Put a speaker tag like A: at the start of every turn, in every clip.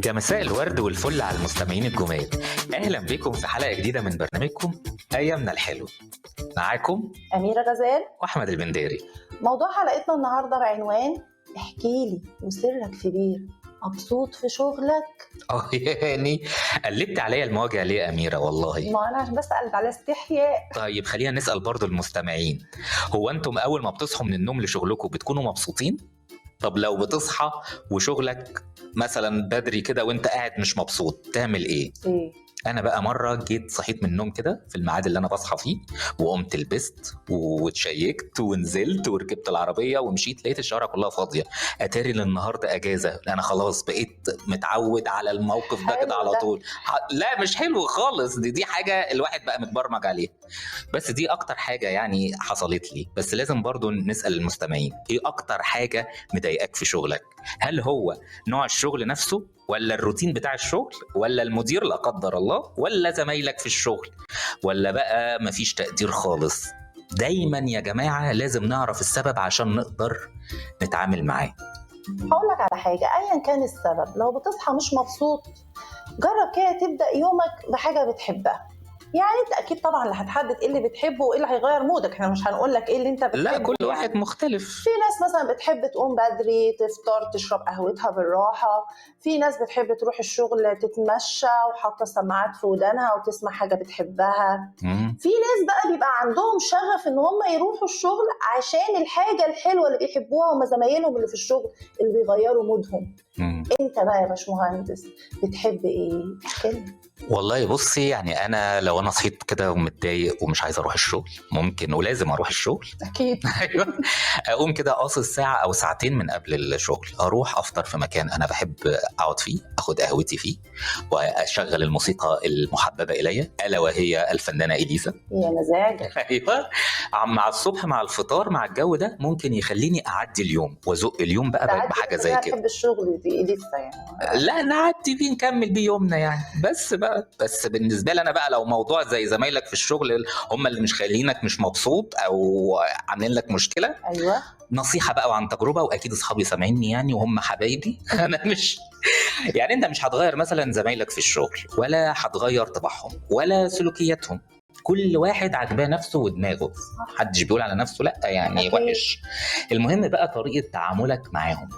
A: يا مساء الورد والفل على المستمعين الجمال. اهلا بكم في حلقه جديده من برنامجكم ايامنا الحلو. معاكم
B: أميرة غزال
A: واحمد البنداري.
B: موضوع حلقتنا النهاردة بعنوان احكيلي وسرك في بير، مبسوط في شغلك؟
A: يعني قلبت عليا المواجع ليه يا اميره؟ والله
B: ما أنا عشان بس قلب على استحياء.
A: طيب خلينا نسال برضو المستمعين، هو انتم اول ما بتصحوا من النوم لشغلكم بتكونوا مبسوطين؟ طب لو بتصحى وشغلك مثلا بدري كده وانت قاعد مش مبسوط تعمل ايه؟ انا بقى مره جيت صحيت من النوم كده في الميعاد اللي انا بصحى فيه، وقمت لبست واتشيكت ونزلت وركبت العربيه ومشيت، لقيت الشوارع كلها فاضيه. اتاري النهارده اجازه، انا خلاص بقيت متعود على الموقف ده كده على طول. لا مش حلو خالص، دي حاجه الواحد بقى متبرمج عليها. بس دي اكتر حاجه يعني حصلت لي. بس لازم برضو نسال المستمعين، ايه اكتر حاجه مضايقاك في شغلك؟ هل هو نوع الشغل نفسه، ولا الروتين بتاع الشغل، ولا المدير لا قدر الله، ولا زمايلك في الشغل، ولا بقى مفيش تقدير خالص؟ دايما يا جماعة لازم نعرف السبب عشان نقدر نتعامل معاه.
B: هقول لك على حاجة، أيا كان السبب، لو بتصحى مش مبسوط جرب كده تبدأ يومك بحاجة بتحبها. يعني انت اكيد طبعا اللي هتحدد ايه اللي بتحبه وايه اللي هيغير مودك، احنا مش هنقول لك ايه اللي انت بتحبه.
A: لا كل
B: يعني
A: واحد مختلف.
B: في ناس مثلا بتحب تقوم بدري تفطر تشرب قهوتها بالراحه، في ناس بتحب تروح الشغل تتمشى وحاطه السماعات في ودانها وتسمع حاجه بتحبها. في ناس بقى بيبقى عندهم شغف ان هم يروحوا الشغل عشان الحاجه الحلوه اللي بيحبوها هم زمايلهم اللي في الشغل اللي بيغيروا مودهم. انت بقى يا باشمهندس بتحب ايه؟ احكي.
A: والله بصي، يعني انا لو انا صحيت كده ومتضايق ومش عايز اروح الشغل، ممكن ولازم اروح الشغل
B: اكيد.
A: ايوه، اقوم كده قاصص ساعه او ساعتين من قبل الشغل، اروح افطر في مكان انا بحب اقعد فيه، اخد قهوتي فيه، واشغل الموسيقى المحببه الي الا وهي الفنانه اليسا.
B: يا مزاجك.
A: ايوه، مع الصبح مع الفطار مع الجو ده ممكن يخليني اعدي اليوم وازق اليوم بقى بحاجه زي كده.
B: بحب الشغل دي لسه يعني.
A: لا نعدي بيه نكمل بيه يومنا يعني. بس بالنسبه لي انا بقى، لو موضوع زي زمايلك في الشغل هم اللي مش خلينك مش مبسوط او عاملين لك مشكله،
B: ايوه
A: نصيحه بقى وعن تجربه، واكيد اصحابي سامعيني يعني وهم حبايبي انا مش يعني انت مش هتغير مثلا زمايلك في الشغل، ولا هتغير طباعهم ولا سلوكياتهم. كل واحد عجباه نفسه ودماغه، محدش بيقول على نفسه لا يعني وحش. المهم بقى طريقه تعاملك معاهم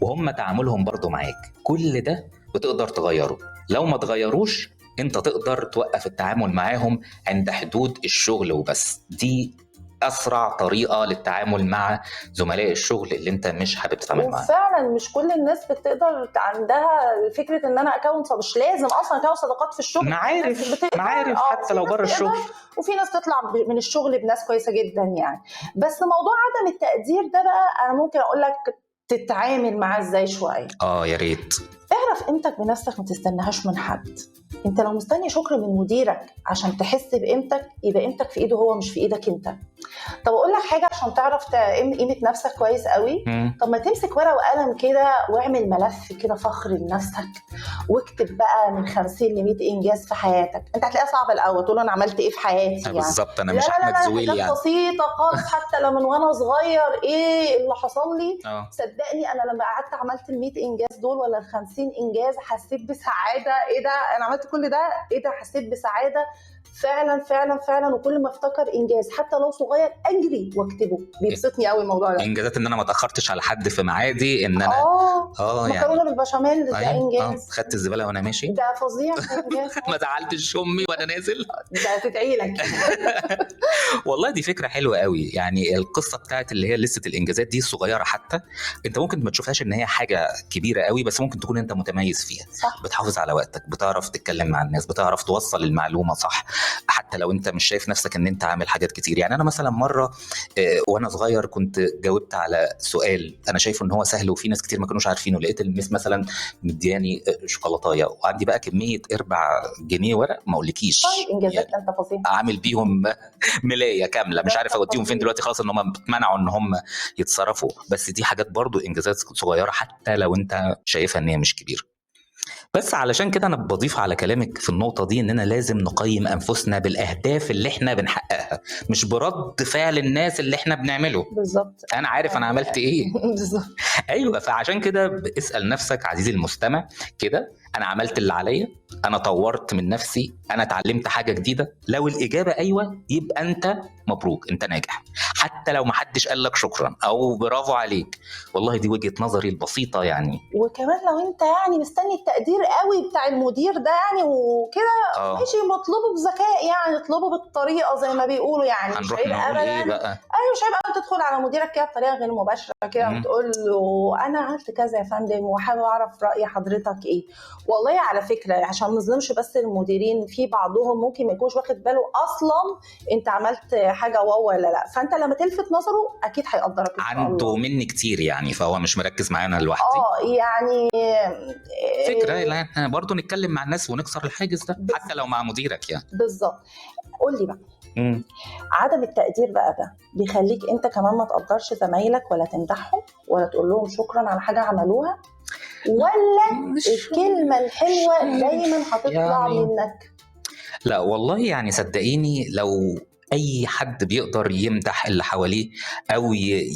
A: وهم تعاملهم برضو معاك، كل ده بتقدر تغيره. لو ما تغيروش انت تقدر توقف التعامل معاهم عند حدود الشغل وبس. دي اسرع طريقه للتعامل مع زملاء الشغل اللي انت مش حابب تتعامل معاهم.
B: وفعلا مش كل الناس بتقدر عندها فكره ان انا اكون، مش لازم اصلا اكون صداقات في الشغل.
A: معارف حتى لو بره الشغل،
B: وفي ناس تطلع من الشغل بناس كويسه جدا يعني. بس موضوع عدم التقدير ده بقى انا ممكن اقول لك تتعامل معاه ازاي شويه.
A: يا ريت.
B: اعرف قيمتك بنفسك، ما تستناهاش من حد. انت لو مستني شكر من مديرك عشان تحس بقيمتك، يبقى قيمتك في ايده هو مش في ايدك انت. طب اقول لك حاجه عشان تعرف قيمه نفسك كويس قوي. طب ما تمسك ورقه وقلم كده واعمل ملف كده فخر لنفسك، واكتب بقى من 50 ل 100 انجاز في حياتك. انت هتلاقيها صعبه الاول تقول انا عملت ايه في حياتي يعني.
A: بالظبط، انا مش احمد زويل يعني.
B: بسيطه خالص، حتى لو من وانا صغير ايه اللي حصل لي. صدقني انا لما قعدت عملت ال 100 انجاز دول ولا ال 50 انجاز حسيت بسعاده. ايه ده انا عملت كل ده؟ ايه ده حسيت بسعاده فعلا فعلا فعلا. وكل ما افتكر انجاز حتى لو صغير اجري واكتبه، بيبسطني قوي الموضوع ده.
A: انجازات ان انا ما اتاخرتش على حد في ميعادي، ان انا
B: مكرونه يعني بالبشاميل ده انجاز.
A: خدت الزباله وانا ماشي،
B: ده فظيع انجاز.
A: ما زعلتش امي وانا نازل،
B: ده تدعي لك.
A: والله دي فكره حلوه قوي. يعني القصه بتاعت اللي هي لسته الانجازات دي الصغيره، حتى انت ممكن ما تشوفهاش ان هي حاجه كبيره قوي، بس ممكن تكون انت متميز فيها.
B: صح.
A: بتحافظ على وقتك، بتعرف تتكلم مع الناس، بتعرف توصل المعلومه صح، حتى لو انت مش شايف نفسك ان انت عامل حاجات كتير. يعني انا مثلا مره وانا صغير كنت جاوبت على سؤال انا شايفه ان هو سهل وفي ناس كتير ما كانوش عارفينه. لقيت المس مثلا مدياني شوكولاتايه وعندي بقى كميه 4 جنيه ورق ما اقولكيش.
B: طيب انجازات يعني انت فظيع،
A: عامل بيهم ملايه كامله، مش عارف اوديهم فين دلوقتي، خلاص ان هم اتمنعوا ان هم يتصرفوا. بس دي حاجات برضو انجازات صغيره حتى لو انت شايفها ان هي مش كبيره. بس علشان كده انا بضيف على كلامك في النقطه دي اننا لازم نقيم انفسنا بالاهداف اللي احنا بنحققها، مش برد فعل الناس اللي احنا بنعمله.
B: بالظبط.
A: انا عارف انا عملت ايه.
B: بالظبط.
A: ايوه، فعشان كده اسال نفسك عزيزي المستمع كده، انا عملت اللي عليا، انا طورت من نفسي، انا اتعلمت حاجه جديده. لو الاجابه ايوه يبقى انت مبروك، انت ناجح، حتى لو محدش قال لك شكرا او برافو عليك. والله دي وجهه نظري البسيطه يعني.
B: وكمان لو انت يعني مستني التقدير قوي بتاع المدير ده يعني وكده، ماشي، مطلوبه بذكاء يعني، اطلبه بالطريقه زي ما بيقولوا يعني. مش
A: هنروح
B: عيب
A: نقول
B: ابدا.
A: ايه بقى؟
B: ايوه مش عيب ابدا تدخل على مديرك كده بطريقه غير مباشره كده وتقول له انا عملت كذا يا فندم وحابب اعرف راي حضرتك ايه. والله على فكره عشان ما نظلمش بس المديرين، في بعضهم ممكن ما يكونش واخد باله اصلا انت عملت حاجه واو ولا لا، فانت لما تلفت نظره اكيد هيقدرك ان شاء الله.
A: عنده مني كتير يعني، فهو مش مركز معانا لوحدي.
B: يعني
A: فكره لا احنا برضه نتكلم مع الناس ونكسر الحاجز ده حتى لو مع مديرك يعني.
B: بالظبط. قول لي بقى، عدم التقدير بقى ده بيخليك انت كمان ما تقدرش زمايلك ولا تمدحهم ولا تقول لهم شكرا على حاجه عملوها، ولا الكلمه الحلوه دايما هتطلع يعني منك؟
A: لا والله يعني صدقيني، لو اي حد بيقدر يمدح اللي حواليه او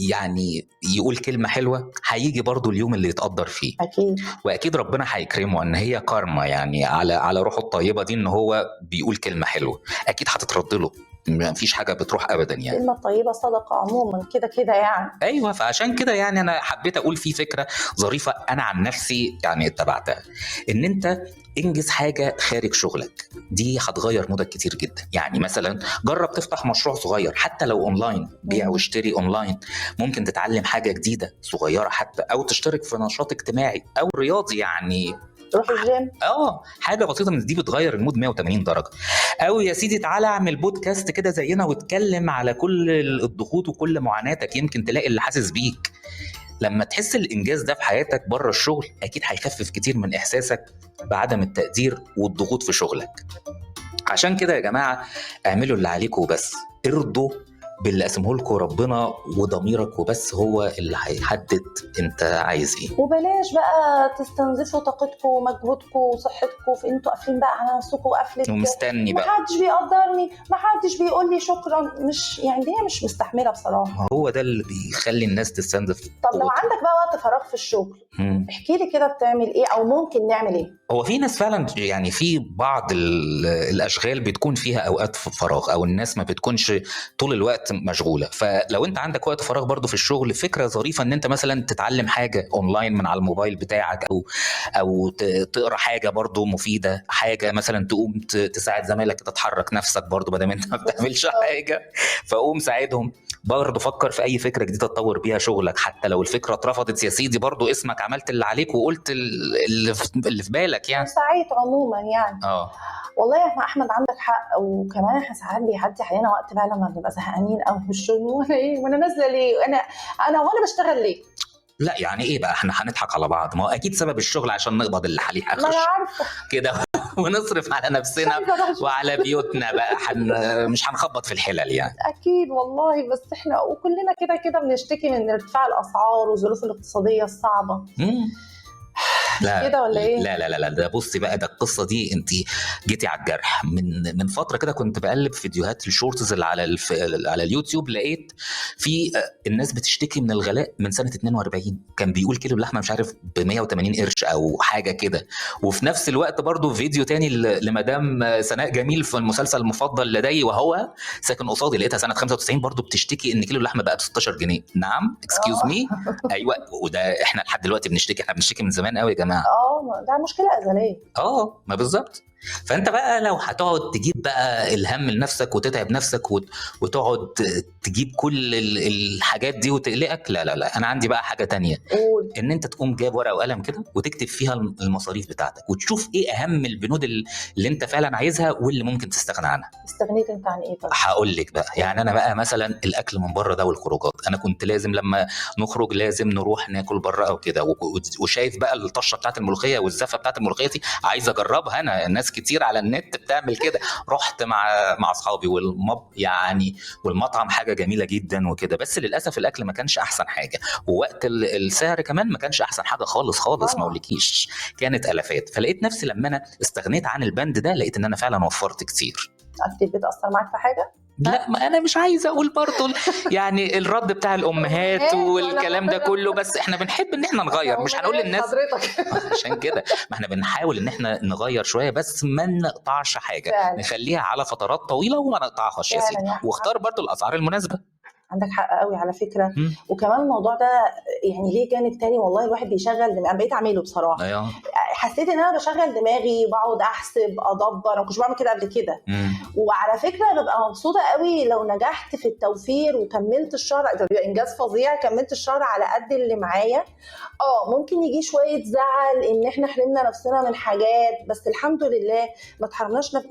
A: يعني يقول كلمه حلوه، هيجي برضو اليوم اللي يتقدر فيه
B: اكيد.
A: واكيد ربنا هيكرمه، ان هي كارما يعني على روحه الطيبه دي، ان هو بيقول كلمه حلوه اكيد هتترد له، ما فيش حاجه بتروح ابدا يعني.
B: الكلمه الطيبه صدقه عموما كده يعني.
A: ايوه، فعشان كده يعني انا حبيت اقول في فكره ظريفه انا عن نفسي يعني اتبعتها، ان انت انجز حاجه خارج شغلك، دي هتغير مودك كتير جدا. يعني مثلا جرب تفتح مشروع صغير حتى لو اونلاين، بيع واشتري اونلاين، ممكن تتعلم حاجه جديده صغيره حتى، او تشترك في نشاط اجتماعي او رياضي يعني،
B: تروح الجيم،
A: حاجه بسيطه من دي بتغير المود 180 درجه. او يا سيدي تعالى اعمل بودكاست كده زينا واتكلم على كل الضغوط وكل معاناتك، يمكن تلاقي اللي حاسس بيك. لما تحس الانجاز ده في حياتك بره الشغل اكيد هيخفف كتير من احساسك بعدم التقدير والضغوط في شغلك. عشان كده يا جماعه اعملوا اللي عليكم وبس، ارضوا باللي قسمه لكم ربنا، وضميرك وبس هو اللي هيحدد انت عايز ايه.
B: وبلاش بقى تستنزفوا طاقتكم ومجهودكم وصحتكم في انتوا قافلين بقى على نفسكم وقفلة
A: ومستني بقى
B: محدش بيقدرني، محدش بيقول لي شكرا. مش يعني دي مش مستحمله بصراحه.
A: هو ده اللي بيخلي الناس تستنزف.
B: طب لو عندك بقى وقت فراغ في الشغل، احكي لي كده بتعمل ايه او ممكن نعمل ايه؟
A: هو في ناس فعلا يعني في بعض الاشغال بتكون فيها اوقات فراغ، او الناس ما بتكونش طول الوقت مشغوله. فلو انت عندك وقت فراغ برضو في الشغل، فكره ظريفه ان انت مثلا تتعلم حاجه اونلاين من على الموبايل بتاعك، او تقرا حاجه برضو مفيده، حاجه مثلا تقوم تساعد زمايلك تتحرك نفسك برضو بدل ما انت ما بتعملش حاجه، فقوم ساعدهم. برضو فكر في اي فكره جديده تطور بيها شغلك، حتى لو الفكره اترفضت يا سيدي برضو اسمك عملت اللي عليك وقلت اللي في بالك يعني.
B: سعيد عموما يعني. والله يا احمد عندك حق. وكمان احنا ساعات بيعدي علينا وقت بقى لما بنبقى زهقانين قوي في الشغل، وانا نازله ليه، وانا بشتغل ليه؟
A: لا يعني ايه بقى، احنا هنضحك على بعض؟ ما هو اكيد سبب الشغل عشان نقبض اللي عليه
B: ما انا عارفه
A: كده ونصرف على نفسنا وعلى بيوتنا بقى، مش هنخبط في الحلل يعني.
B: اكيد والله. بس احنا وكلنا كده بنشتكي من ارتفاع الاسعار والظروف الاقتصاديه الصعبه.
A: لا
B: كده ولا ايه؟
A: لا لا لا لا، ده بصي بقى، ده القصه دي انت جيتي على الجرح. من فتره كده كنت بقلب فيديوهات الشورتس اللي على اليوتيوب، لقيت في الناس بتشتكي من الغلاء من سنه 42. كان بيقول كيلو اللحمه مش عارف ب 180 قرش او حاجه كده، وفي نفس الوقت برضو فيديو تاني لمدام سناء جميل في المسلسل المفضل لدي وهو ساكن قصادي، لقيتها سنه 95 برضو بتشتكي ان كيلو اللحمه بقى ب 16 جنيه. نعم اكسكيوز مي. ايوه، وده احنا لحد دلوقتي بنشتكي، احنا بنشتكي من زمان قوي يا جماعه.
B: ده مشكله ازليه.
A: ما بالظبط. فانت بقى لو هتقعد تجيب بقى الهم لنفسك وتتعب نفسك وتقعد تجيب كل الحاجات دي وتقلقك، لا لا لا، انا عندي بقى حاجه تانية. ان انت تقوم جايب ورقه وقلم كده وتكتب فيها المصاريف بتاعتك، وتشوف ايه اهم البنود اللي انت فعلا عايزها واللي ممكن تستغنى عنها.
B: استغنيت انت عن ايه؟
A: هقول لك بقى. يعني انا بقى مثلا الاكل من بره ده والخروجات، انا كنت لازم لما نخرج لازم نروح ناكل بره او كده، وشايف بقى الطشه بتاعت الملوخيه والزفه بتاعت الملوخيه دي عايز اجربها. انا الناس كتير على النت بتعمل كده. رحت مع اصحابي يعني والمطعم حاجه جميله جدا وكده، بس للاسف الاكل ما كانش احسن حاجه، ووقت السعر كمان ما كانش احسن حاجه خالص خالص، ما اقولكيش كانت الافات. فلقيت نفسي لما انا استغنيت عن البند ده لقيت ان انا فعلا وفرت كتير.
B: اكيد بتاثر معاك في حاجه؟
A: لا، ما انا مش عايزه اقول برضه يعني الرد بتاع الامهات والكلام ده كله، بس احنا بنحب ان احنا نغير، مش هنقول للناس عشان كده، ما احنا بنحاول ان احنا نغير شويه بس ما نقطعش حاجه فعلا. نخليها على فترات طويله وما نقطعهاش يا سيدي، واختار برضه الاسعار المناسبه.
B: عندك حق قوي على فكره. وكمان الموضوع ده يعني ليه جانب تاني، والله الواحد بيشغل انا بقيت اعمله بصراحه.
A: أيوه.
B: حسيت ان انا بشغل دماغي، بقعد احسب ادبر، ما كنتش بعمل كده قبل كده. وعلى فكره ببقى مبسوطه قوي لو نجحت في التوفير وكملت الشهر، ده بيبقى انجاز فظيع. كملت الشهر على قد اللي معايا. ممكن يجي شويه زعل ان احنا حرمنا نفسنا من حاجات، بس الحمد لله ما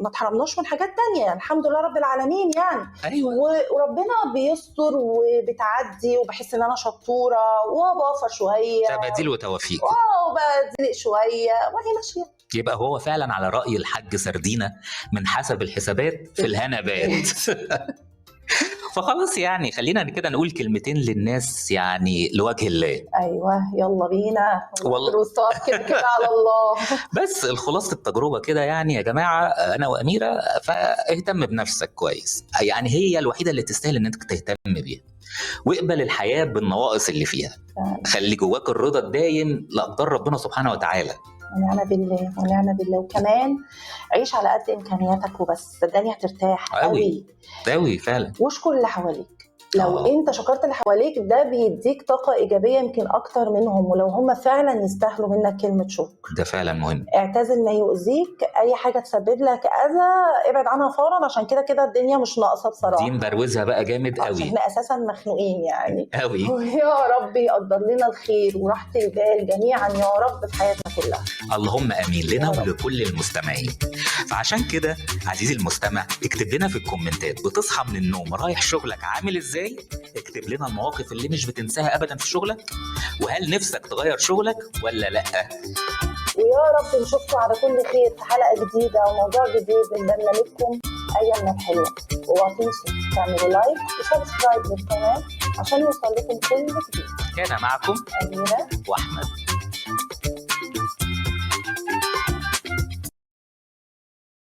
B: اتحرمناش من حاجات تانية يعني، الحمد لله رب العالمين يعني.
A: أيوة.
B: وربنا بيستر وبتعدي، وبحس ان انا شطوره وبوفر شويه،
A: تباديل وتوافيق،
B: وبدلق شويه وهي ماشيه.
A: يبقى هو فعلا على رأي الحاج سردينة، من حسب الحسابات في الهنا بات. فخلاص يعني خلينا كده نقول كلمتين للناس يعني لوجه الله.
B: ايوه يلا بينا والله كده على الله.
A: بس الخلاصة التجربة كده يعني يا جماعة، انا وأميرة، فاهتم بنفسك كويس، يعني هي الوحيدة اللي تستاهل ان انت تهتم بيها، واقبل الحياة بالنواقص اللي فيها. خلي جواك الرضا الدايم لأقدار ربنا سبحانه وتعالى.
B: ونعم بالله ونعم بالله. وكمان عيش على قد امكانياتك وبس، صدقني هترتاح قوي
A: قوي فعلا.
B: واشكر اللي حواليك. لو انت شكرت اللي حواليك ده بيديك طاقه ايجابيه يمكن اكتر منهم، ولو هم فعلا يستاهلوا منك كلمه شكر.
A: ده فعلا مهم.
B: اعتزل ما يؤذيك، اي حاجه تسبب لك اذى ابعد عنها فورا، عشان كده كده الدنيا مش ناقصه بصراحه.
A: دي مبروزها بقى جامد قوي،
B: احنا اساسا مخنوقين يعني
A: قوي.
B: يا رب يقدر لنا الخير وراحه البال جميعا يا رب في حياتنا كلها.
A: اللهم امين لنا ولكل المستمعين. فعشان كده عزيزي المستمع، اكتب لنا في الكومنتات بتصحى من النوم رايح شغلك عامل ازاي. اكتب لنا المواقف اللي مش بتنساها ابدا في شغلك، وهل نفسك تغير شغلك ولا لا.
B: ويا رب نشوفكم على كل خير في حلقه جديده وموضوع جديد من برنامجكم ايامنا الحلوه. واوعوا تنسوا تعملوا لايك وسبسكرايب للقناه عشان يوصل لكم كل جديد.
A: كان معكم
B: أميرة
A: واحمد.